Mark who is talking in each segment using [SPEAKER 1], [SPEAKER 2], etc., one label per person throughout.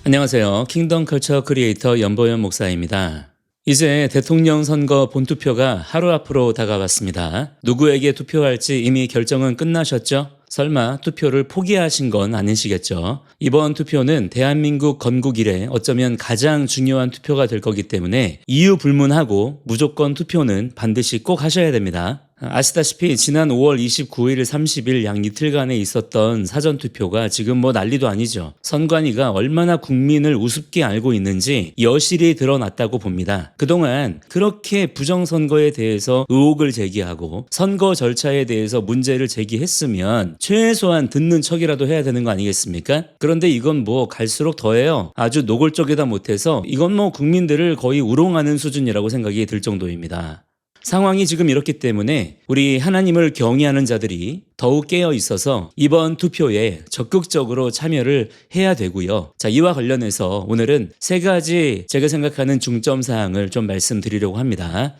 [SPEAKER 1] 안녕하세요. 킹덤 컬처 크리에이터 연보연 목사입니다. 이제 대통령 선거 본투표가 하루 앞으로 다가왔습니다. 누구에게 투표할지 이미 결정은 끝나셨죠? 설마 투표를 포기하신 건 아니시겠죠? 이번 투표는 대한민국 건국 이래 어쩌면 가장 중요한 투표가 될 거기 때문에 이유 불문하고 무조건 투표는 반드시 꼭 하셔야 됩니다. 아시다시피 지난 5월 29일, 30일 양 이틀간에 있었던 사전투표가 지금 난리도 아니죠. 선관위가 얼마나 국민을 우습게 알고 있는지 여실히 드러났다고 봅니다. 그동안 그렇게 부정선거에 대해서 의혹을 제기하고 선거 절차에 대해서 문제를 제기했으면 최소한 듣는 척이라도 해야 되는 거 아니겠습니까? 그런데 이건 갈수록 더해요. 아주 노골적이다 못해서 이건 국민들을 거의 우롱하는 수준이라고 생각이 들 정도입니다. 상황이 지금 이렇기 때문에 우리 하나님을 경외하는 자들이 더욱 깨어 있어서 이번 투표에 적극적으로 참여를 해야 되고요. 자, 이와 관련해서 오늘은 세 가지 제가 생각하는 중점 사항을 좀 말씀드리려고 합니다.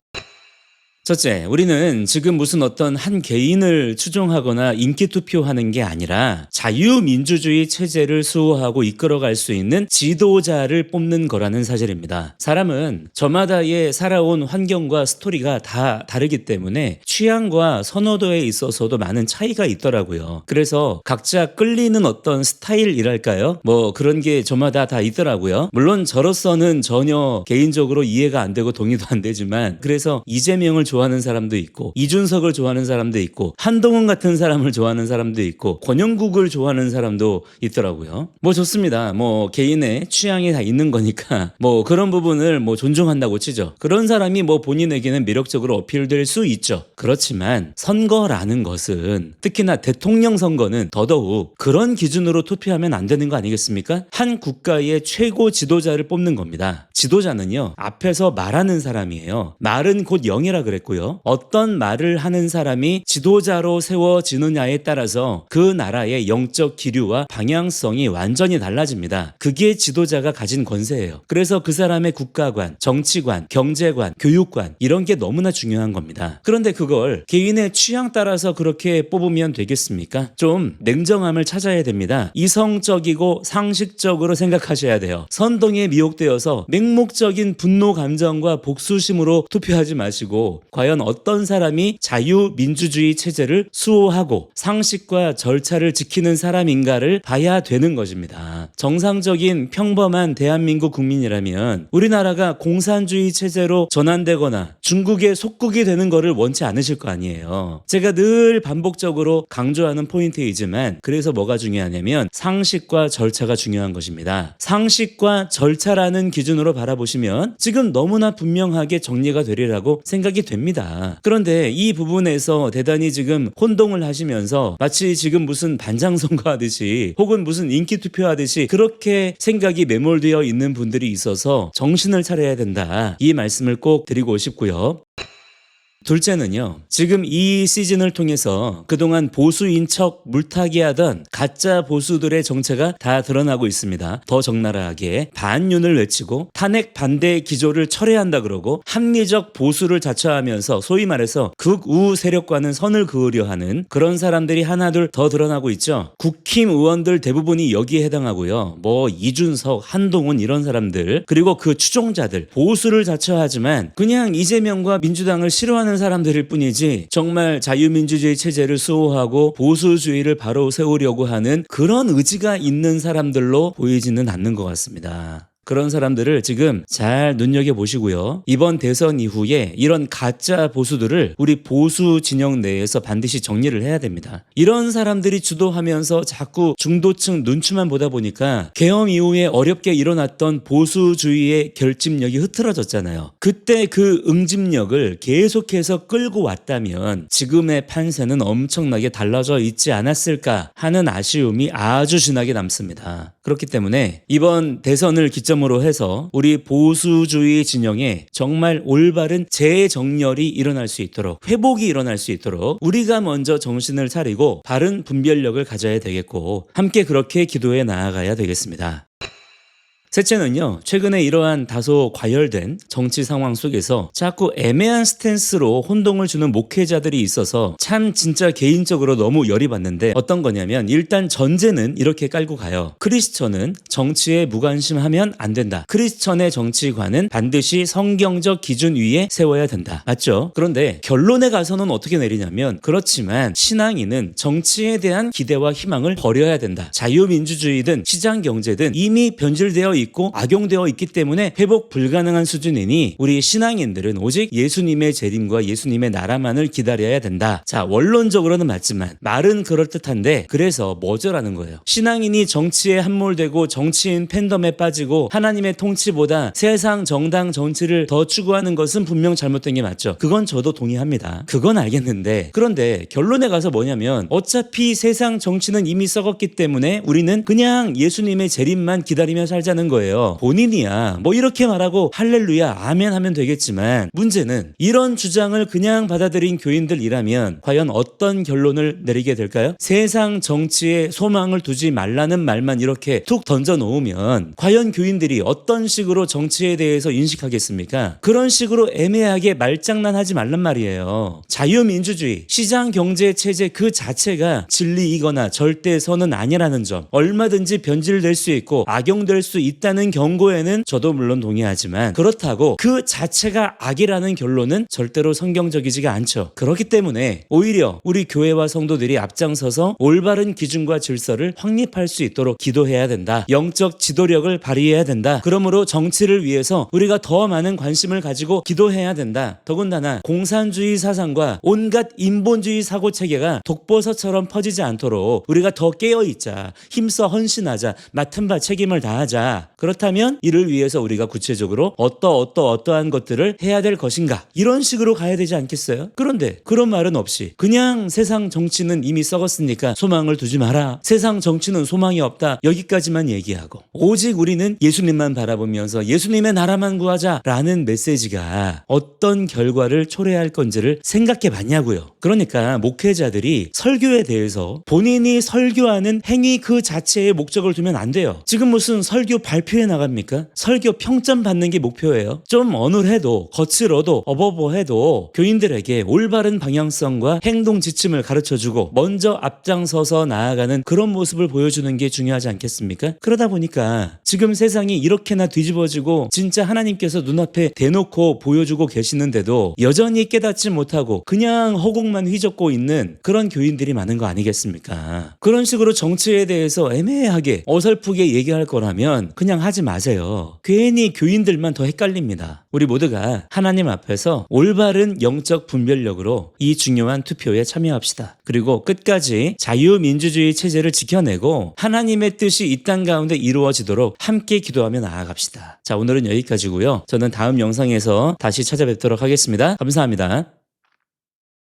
[SPEAKER 1] 첫째, 우리는 지금 무슨 어떤 한 개인을 추종하거나 인기 투표하는 게 아니라 자유민주주의 체제를 수호하고 이끌어갈 수 있는 지도자를 뽑는 거라는 사실입니다. 사람은 저마다의 살아온 환경과 스토리가 다 다르기 때문에 취향과 선호도에 있어서도 많은 차이가 있더라고요. 그래서 각자 끌리는 어떤 스타일이랄까요? 그런 게 저마다 다 있더라고요. 물론 저로서는 전혀 개인적으로 이해가 안 되고 동의도 안 되지만, 그래서 이재명을 좋아하는 사람도 있고 이준석을 좋아하는 사람도 있고 한동훈 같은 사람을 좋아하는 사람도 있고 권영국을 좋아하는 사람도 있더라고요. 좋습니다. 개인의 취향이 다 있는 거니까 그런 부분을 존중한다고 치죠. 그런 사람이 본인에게는 매력적으로 어필될 수 있죠. 그렇지만 선거라는 것은, 특히나 대통령 선거는 더더욱 그런 기준으로 투표하면 안 되는 거 아니겠습니까? 한 국가의 최고 지도자를 뽑는 겁니다. 지도자는요, 앞에서 말하는 사람이에요. 말은 곧 영이라 그랬고요. 어떤 말을 하는 사람이 지도자로 세워지느냐에 따라서 그 나라의 영적 기류와 방향성이 완전히 달라집니다. 그게 지도자가 가진 권세예요. 그래서 그 사람의 국가관, 정치관, 경제관, 교육관, 이런 게 너무나 중요한 겁니다. 그런데 그걸 개인의 취향 따라서 그렇게 뽑으면 되겠습니까? 좀 냉정함을 찾아야 됩니다. 이성적이고 상식적으로 생각하셔야 돼요. 선동에 미혹되어서 맹목적인 분노 감정과 복수심으로 투표하지 마시고, 과연 어떤 사람이 자유민주주의 체제를 수호하고 상식과 절차를 지키는 사람인가를 봐야 되는 것입니다. 정상적인 평범한 대한민국 국민이라면 우리나라가 공산주의 체제로 전환되거나 중국의 속국이 되는 것을 원치 않으실 거 아니에요. 제가 늘 반복적으로 강조하는 포인트이지만, 그래서 뭐가 중요하냐면 상식과 절차가 중요한 것입니다. 상식과 절차라는 기준으로 바라보시면 지금 너무나 분명하게 정리가 되리라고 생각이 됩니다. 그런데 이 부분에서 대단히 지금 혼동을 하시면서 마치 지금 무슨 반장선거 하듯이 혹은 무슨 인기투표 하듯이 그렇게 생각이 매몰되어 있는 분들이 있어서 정신을 차려야 된다, 이 말씀을 꼭 드리고 싶고요. 둘째는요, 지금 이 시즌을 통해서 그동안 보수인 척 물타기 하던 가짜 보수들의 정체가 다 드러나고 있습니다. 더 적나라하게 반윤을 외치고 탄핵 반대 기조를 철회한다 그러고 합리적 보수를 자처하면서 소위 말해서 극우 세력과는 선을 그으려 하는 그런 사람들이 하나둘 더 드러나고 있죠. 국힘 의원들 대부분이 여기에 해당하고요. 이준석, 한동훈 이런 사람들, 그리고 그 추종자들, 보수를 자처하지만 그냥 이재명과 민주당을 싫어하는 사람들일 뿐이지 정말 자유민주주의 체제를 수호하고 보수주의를 바로 세우려고 하는 그런 의지가 있는 사람들로 보이지는 않는 것 같습니다. 그런 사람들을 지금 잘 눈여겨보시고요. 이번 대선 이후에 이런 가짜 보수들을 우리 보수 진영 내에서 반드시 정리를 해야 됩니다. 이런 사람들이 주도하면서 자꾸 중도층 눈치만 보다 보니까 계엄 이후에 어렵게 일어났던 보수주의의 결집력이 흐트러졌잖아요. 그때 그 응집력을 계속해서 끌고 왔다면 지금의 판세는 엄청나게 달라져 있지 않았을까 하는 아쉬움이 아주 진하게 남습니다. 그렇기 때문에 이번 대선을 기점으로 해서 우리 보수주의 진영에 정말 올바른 재정렬이 일어날 수 있도록, 회복이 일어날 수 있도록 우리가 먼저 정신을 차리고 바른 분별력을 가져야 되겠고, 함께 그렇게 기도해 나아가야 되겠습니다. 셋째는요, 최근에 이러한 다소 과열된 정치 상황 속에서 자꾸 애매한 스탠스로 혼동을 주는 목회자들이 있어서 참 진짜 개인적으로 너무 열이 받는데, 어떤 거냐면 일단 전제는 이렇게 깔고 가요. 크리스천은 정치에 무관심하면 안 된다. 크리스천의 정치관은 반드시 성경적 기준 위에 세워야 된다. 맞죠? 그런데 결론에 가서는 어떻게 내리냐면, 그렇지만 신앙인은 정치에 대한 기대와 희망을 버려야 된다. 자유민주주의든 시장경제든 이미 변질되어 있고 악용되어 있기 때문에 회복 불가능한 수준이니 우리 신앙인들은 오직 예수님의 재림과 예수님의 나라만을 기다려야 된다. 자, 원론적으로는 맞지만 말은 그럴듯한데, 그래서 뭐죠라는 거예요. 신앙인이 정치에 함몰되고 정치인 팬덤에 빠지고 하나님의 통치보다 세상 정당 정치를 더 추구하는 것은 분명 잘못된 게 맞죠. 그건 저도 동의합니다. 그건 알겠는데, 그런데 결론에 가서 뭐냐면 어차피 세상 정치는 이미 썩었기 때문에 우리는 그냥 예수님의 재림만 기다리며 살자는 거예요. 본인이야 뭐 이렇게 말하고 할렐루야 아멘 하면 되겠지만, 문제는 이런 주장을 그냥 받아들인 교인들이라면 과연 어떤 결론을 내리게 될까요? 세상 정치에 소망을 두지 말라는 말만 이렇게 툭 던져 놓으면 과연 교인들이 어떤 식으로 정치에 대해서 인식하겠습니까? 그런 식으로 애매하게 말장난하지 말란 말이에요. 자유민주주의, 시장경제체제 그 자체가 진리이거나 절대선은 아니라는 점, 얼마든지 변질될 수 있고 악용될 수 있다는 경고에는 저도 물론 동의하지만, 그렇다고 그 자체가 악이라는 결론은 절대로 성경적이지가 않죠. 그렇기 때문에 오히려 우리 교회와 성도들이 앞장서서 올바른 기준과 질서를 확립할 수 있도록 기도해야 된다. 영적 지도력을 발휘해야 된다. 그러므로 정치를 위해서 우리가 더 많은 관심을 가지고 기도해야 된다. 더군다나 공산주의 사상과 온갖 인본주의 사고체계가 독버섯처럼 퍼지지 않도록 우리가 더 깨어있자, 힘써 헌신하자, 맡은 바 책임을 다하자. 그렇다면 이를 위해서 우리가 구체적으로 어떠한 것들을 해야 될 것인가, 이런 식으로 가야 되지 않겠어요? 그런데 그런 말은 없이 그냥 세상 정치는 이미 썩었으니까 소망을 두지 마라, 세상 정치는 소망이 없다, 여기까지만 얘기하고 오직 우리는 예수님만 바라보면서 예수님의 나라만 구하자라는 메시지가 어떤 결과를 초래할 건지를 생각해 봤냐고요. 그러니까 목회자들이 설교에 대해서 본인이 설교하는 행위 그 자체의 목적을 두면 안 돼요. 지금 무슨 설교 발표에 나갑니까? 설교 평점 받는 게 목표예요. 좀 어눌해도 거칠어도 어버버해도 교인들에게 올바른 방향성과 행동 지침을 가르쳐주고 먼저 앞장서서 나아가는 그런 모습을 보여주는 게 중요하지 않겠습니까? 그러다 보니까 지금 세상이 이렇게나 뒤집어지고 진짜 하나님께서 눈앞에 대놓고 보여주고 계시는데도 여전히 깨닫지 못하고 그냥 허공만 휘젓고 있는 그런 교인들이 많은 거 아니겠습니까? 그런 식으로 정치에 대해서 애매하게 어설프게 얘기할 거라면 그냥 하지 마세요. 괜히 교인들만 더 헷갈립니다. 우리 모두가 하나님 앞에서 올바른 영적 분별력으로 이 중요한 투표에 참여합시다. 그리고 끝까지 자유민주주의 체제를 지켜내고 하나님의 뜻이 이 땅 가운데 이루어지도록 함께 기도하며 나아갑시다. 자, 오늘은 여기까지고요. 저는 다음 영상에서 다시 찾아뵙도록 하겠습니다. 감사합니다.